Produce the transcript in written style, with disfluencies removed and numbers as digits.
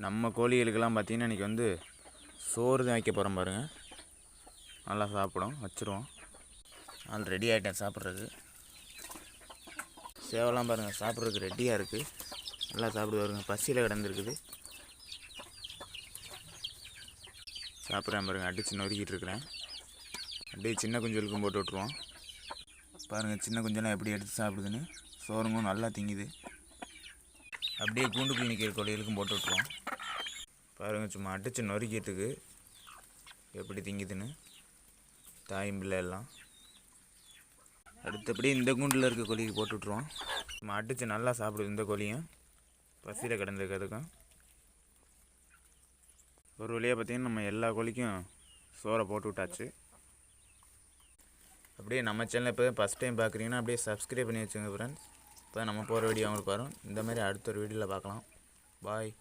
நம்ம கோழிகளுக்கெல்லாம் பார்த்திங்கன்னா இன்றைக்கி வந்து சோறு தான் வைக்க போகிறோம் பாருங்கள். நல்லா சாப்பிடும், வச்சுருவோம். அது ரெடி ஆகிட்டேன் சாப்பிட்றது. சேவலாம் பாருங்கள் சாப்பிட்றதுக்கு ரெடியாக இருக்குது. நல்லா சாப்பிடு பாருங்க, பசியில் கிடந்துருக்குது. சாப்பிட்றேன் பாருங்கள், அடித்து நொறுக்கிட்டு இருக்கிறேன். அப்படியே சின்ன குஞ்சலுக்கும் போட்டு விட்ருவோம். பாருங்கள் சின்ன குஞ்செல்லாம் எப்படி எடுத்து சாப்பிடுதுன்னு. சோறுங்கும் நல்லா திங்குது. அப்படியே கூண்டுக்குள் நிற்கிற கோழிகளுக்கும் போட்டு விட்ருவோம். பாருங்கள் சும்மா அடித்து நொறுக்கிட்டுக்கு எப்படி திங்குதுன்னு தாயம்பிள்ளை எல்லாம். அடுத்தபடி இந்த கூண்டில் இருக்க கோழிக்கு போட்டு விட்ருவோம். சும்மா அடித்து நல்லா சாப்பிடுது இந்த கோழியும், பசியில் கிடந்திருக்கிறதுக்கும். ஒரு வழியாக பார்த்திங்கன்னா நம்ம எல்லா கோழிக்கும் சோறை போட்டு விட்டாச்சு. அப்படியே நம்ம சேனலில் இப்போ ஃபஸ்ட் டைம் பார்க்குறீங்கன்னா அப்படியே சப்ஸ்கிரைப் பண்ணி வச்சுங்க ஃப்ரெண்ட்ஸ். இப்போ நம்ம போகிற வீடியோ அவங்களுக்கு வரும். இந்த மாதிரி அடுத்த ஒரு வீடியோவில் பார்க்கலாம். பாய்.